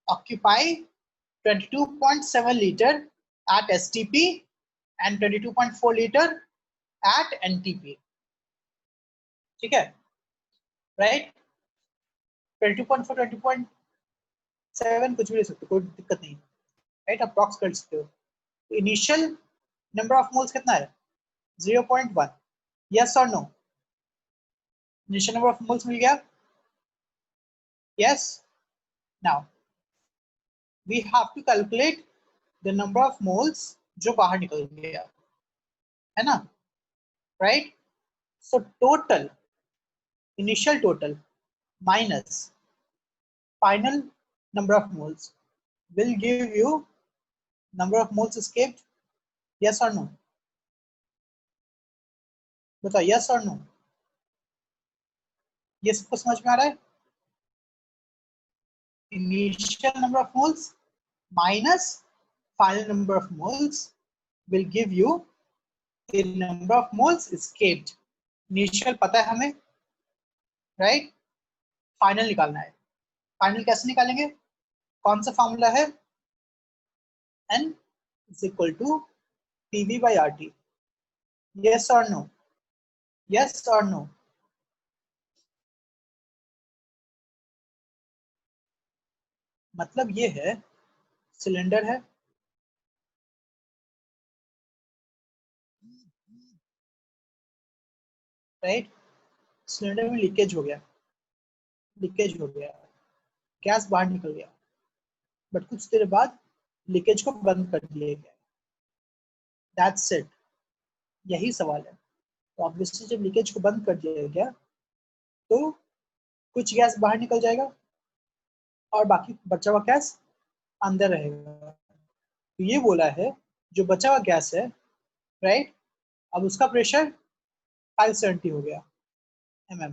occupy 22.7 liter at STP and 22.4 liter at NTP. ठीक है, राइट? 22.4 20.7 कुछ भी ले सकते, कोई दिक्कत नहीं, राइट? अप्रॉक्स कर सकते हो. इनिशियल नंबर ऑफ मोल्स कितना है? 0.1. यस और no? Initial number of moles मिल गया? Yes. Now we have to calculate the number of moles जो बाहर निकल गया, है ना? Right? So total, initial total minus final number of moles will give you number of moles escaped. Yes or no? बताओ yes or no? ये सबको समझ में आ रहा है? Initial number of moles minus final number of moles will give you the number of moles escaped. Initial पता है हमें, right? Final निकालना है. Final कैसे निकालेंगे? कौन सा फॉर्मूला है? N is equal to PV by RT. Yes or no? Yes or no? मतलब ये है, सिलेंडर है, राइट? सिलेंडर में लीकेज हो गया, गैस बाहर निकल गया, बट कुछ देर बाद लीकेज को बंद कर दिया गया. That's it. यही सवाल है. तो ऑब्वियसली जब लीकेज को बंद कर दिया गया तो कुछ गैस बाहर निकल जाएगा और बाकी बचा हुआ गैस अंदर रहेगा. तो ये बोला है जो बचा हुआ गैस है, राइट, अब उसका प्रेशर 570 हो गया mm.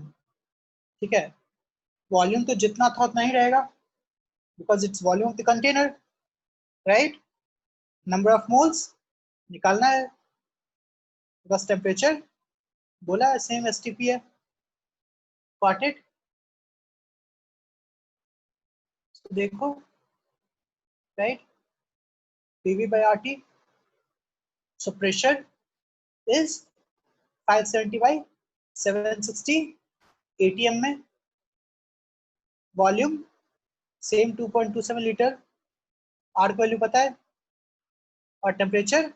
ठीक है, वॉल्यूम तो जितना था उतना ही रहेगा because it's volume of the container, right? Number of moles निकालना है बस, टेम्परेचर बोला है सेम एसटीपी है. Got it? तो देखो, right, PV by RT. So pressure is 570 by 760 ATM में. Volume same 2.27 litre. आर की वैल्यू पता है और टेम्परेचर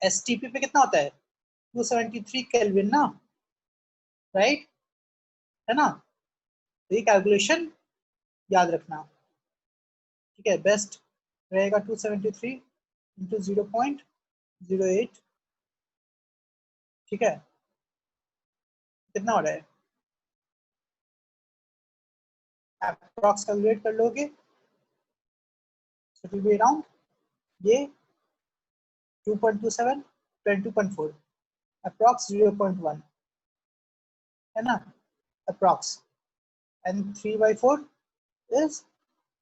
एसटीपी पे कितना होता है? 273 केल्विन ना, राइट? है ना? तो ये कैलकुलेशन याद रखना. ठीक है, बेस्ट रहेगा 273 इंटू 0.08. ठीक है, कितना हो रहा है? अप्रॉक्स कैलकुलेट कर लोगे, इट विल बी अराउंड ये 2.27 22.4 अप्रॉक्स 0.1, है ना? Approx. And 3/4 is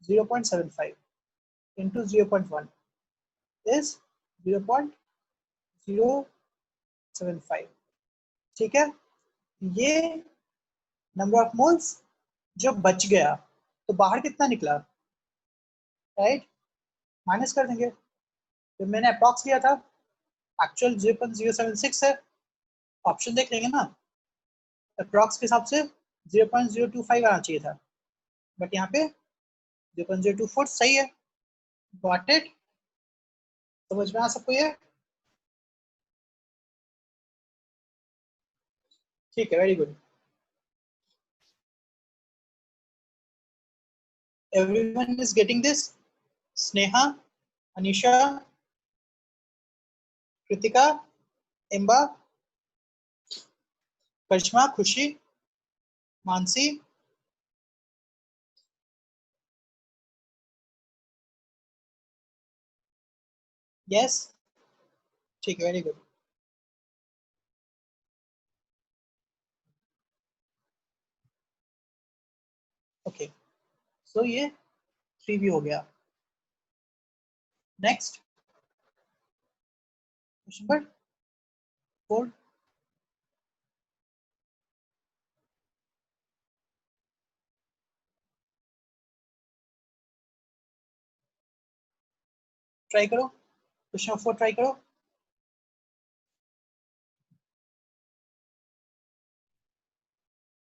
0.75 into 0.1 is 0.075. ठीक है, ये नंबर ऑफ मोल्स जो बच गया. तो बाहर कितना निकला, राइट? माइनस कर देंगे. तो मैंने अप्रॉक्स लिया था, एक्चुअल 0.076 है. ऑप्शन देख लेंगे ना, अप्रॉक्स के हिसाब से 0.025 आना चाहिए था, बट यहाँ पे 0.024 सही है. Got it? समझ में आ सबको ये? ठीक है, very good. Everyone is getting this? Sneha, Anisha, Kritika, Imba, Karishma, Khushi, Mansi? Yes? ठीक है, वेरी गुड। ओके, सो ये 3 भी हो गया। Next question number 4। ट्राई करो, क्वेश्चन नंबर 4 ट्राई करो।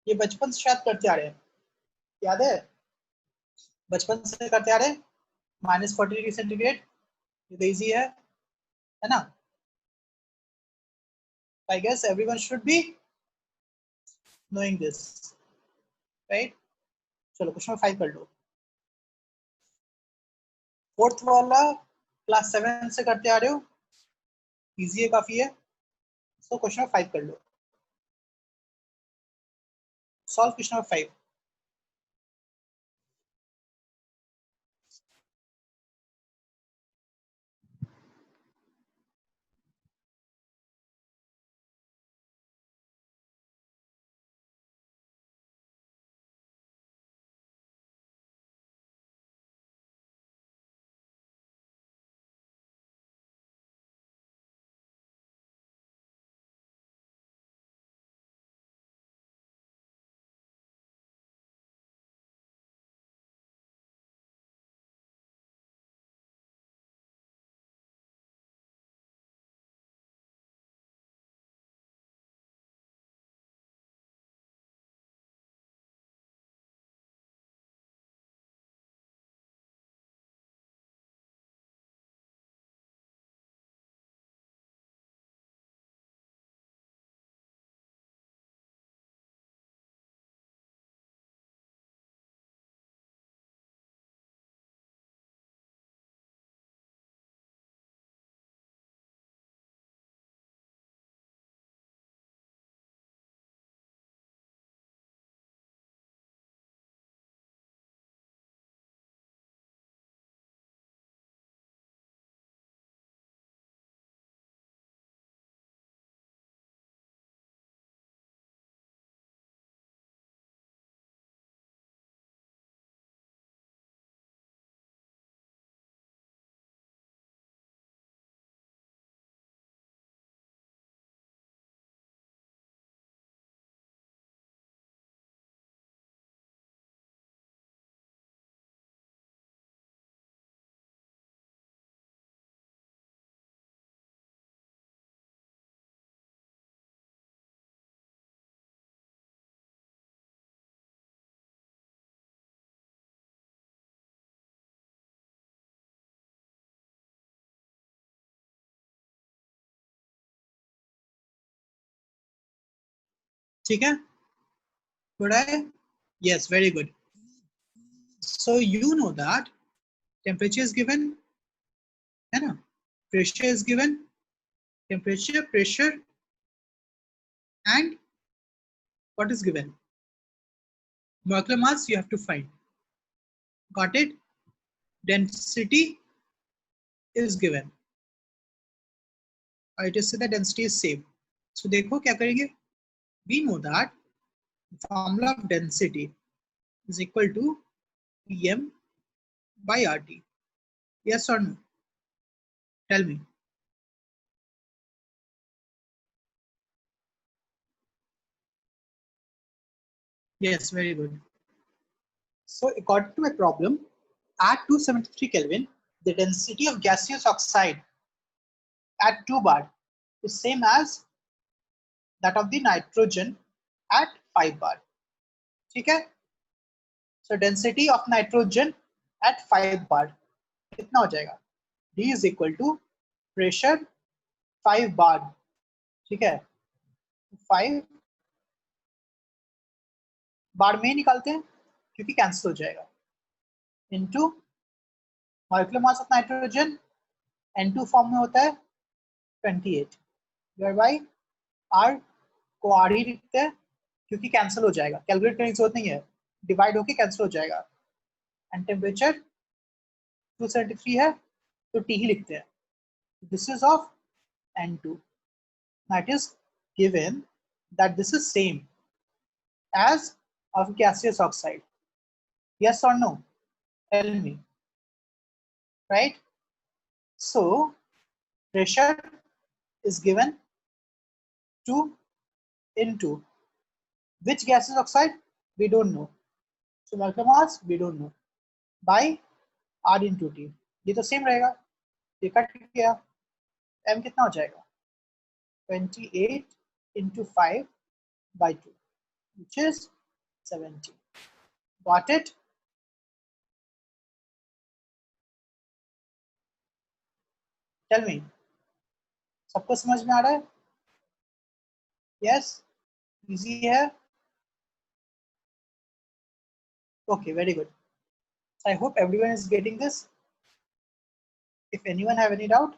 ये बचपन से शायद करते आ रहे हैं, याद है? बचपन से करते आ रहे हैं। -40°C, ये तो इजी है ना? I guess everyone should be knowing this, right? चलो क्वेश्चन नंबर 5 कर लो। फोर्थ वाला क्लास 7 से करते आ रहे हो, इजी है, काफी है। सो क्वेश्चन नंबर 5 कर लो। Solve question number 5। ठीक है, गुड है। Yes, very good. So you know that temperature is given, है ना? Pressure is given, temperature, pressure, and what is given? Molecular mass you have to find. Got it? Density is given. I just say the density is same. So देखो क्या करेंगे? We know that the formula of density is equal to Pm by RT. Yes or no? Tell me. Yes, very good. So according to my problem, at 273 Kelvin, the density of gaseous oxide at 2 bar is same as that of the nitrogen at 5 bar. ठीक है? So density of nitrogen at 5 bar कितना हो जाएगा? D is equal to pressure 5 bar. ठीक है? 5 बार में ही निकालते हैं क्योंकि कैंसिल हो जाएगा, into molecular mass of nitrogen N2 form में होता है 28, बाई आर को आर ही लिखते हैं क्योंकि कैंसिल हो जाएगा, कैलकुलेट करने की जरूरत नहीं है, डिवाइड होके कैंसिल हो जाएगा। एंड टेम्परेचर 273 है तो टी ही लिखते हैं, this is of N2, that is given that this is same as of gaseous oxide, yes or no, tell me, right? So pressure is given to into which gaseous oxide, we don't know, so molecular mass we don't know, by R into T, ये तो same रहेगा, ये cut गया, m कितना हो जाएगा 28 into 5 by 2 which is 70, got it? Tell me, सबको समझ में आ रहा है? Yes, easy है? Okay, very good. I hope everyone is getting this. If anyone have any doubt,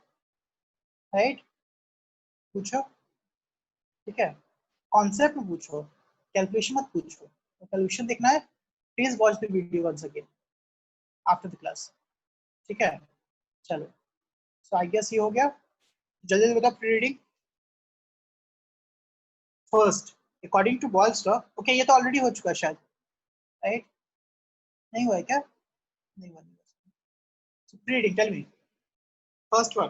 right? पूछो, ठीक है? कॉन्सेप्ट में पूछो, कैलकुलेशन मत पूछो। कैलकुलेशन देखना है, please watch the video once again after the class, ठीक है? चलो, सो आई गेस ये हो गया। जल्दी जल्दी बताओ, pre reading first according to Boyle's law. Okay, ये तो ऑलरेडी हो चुका है शायद, राइट? नहीं हुआ है क्या? नहीं हुआ। So pre reading, tell me first one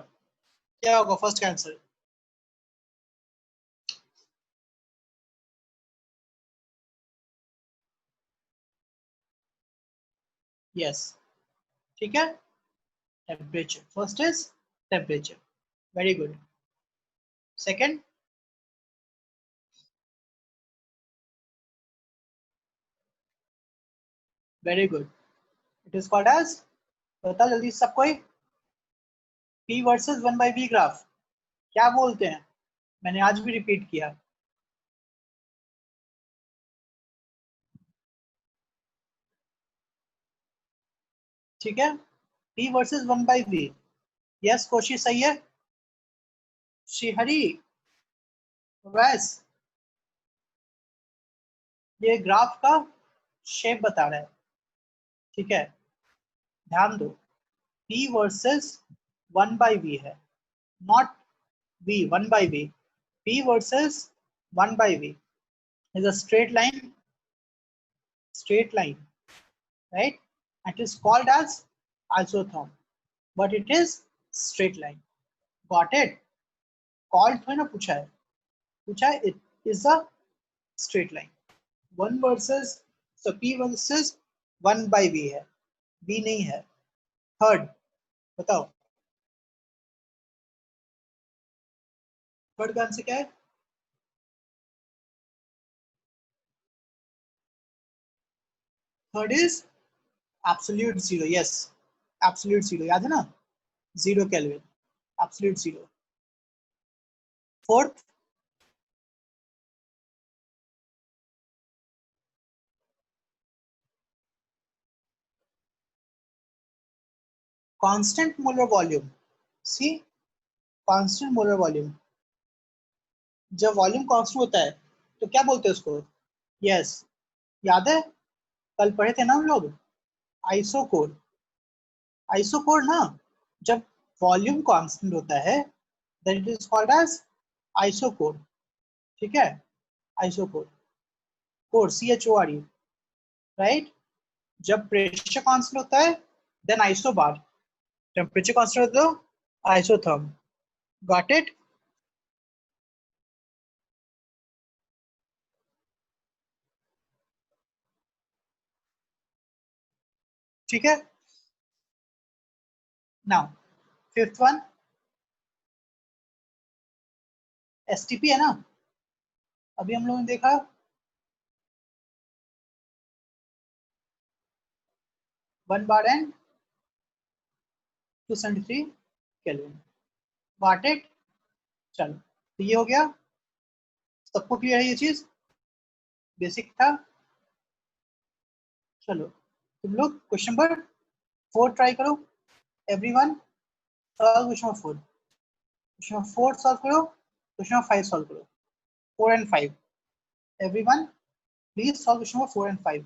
क्या होगा, फर्स्ट का आंसर? यस, ठीक है, temperature. First is temperature, very good. Second, very good, it is called as, बताओ जल्दी सब कोई, P वर्सेस 1/V ग्राफ क्या बोलते हैं? मैंने आज भी रिपीट किया, ठीक है? P versus 1/V। यस, कोशिश सही है। श्रीहरि, वैस, ये ग्राफ का शेप बता रहा है, ठीक है? ध्यान दो, P वर्सेस 1/V है, not V, 1/V। P versus 1/V is a straight line, right? It is called as isotherm, but it is straight line. Got it? Called थोड़ी ना पूछा है, पूछा है it is a straight line. 1 versus, so P versus 1/V है, V नहीं है। Third बताओ, थर्ड का आंसर क्या है? Third is absolute zero. Yes, absolute zero, याद है ना? Zero kelvin, absolute zero. Fourth, constant molar volume. C, constant molar volume, जब वॉल्यूम कांस्टेंट होता है तो क्या बोलते हैं उसको? यस, याद है कल पढ़े थे ना हम लोग, आइसोकोर। आइसोकोर ना, जब वॉल्यूम कांस्टेंट होता है then it is called as isochore, ठीक है? Isochore, chore CHORE, right? जब प्रेशर कांस्टेंट होता है देन आइसोबार, टेम्परेचर कांस्टेंट होता है आइसोथर्म। Got it? ठीक है, नाउ फिफ्थ वन STP है ना, अभी हम लोगों ने देखा 1 बार एंड 273 केल्विन। Got it? चलो, तो ये हो गया, सबको क्लियर है ये चीज, बेसिक था। चलो तुम लोग क्वेश्चन नंबर 4 ट्राई करो, everyone solve question number 4, question number 4 solve करो, क्वेश्चन नंबर 5 सॉल्व करो, 4 and 5, everyone please solve question number 4 and 5.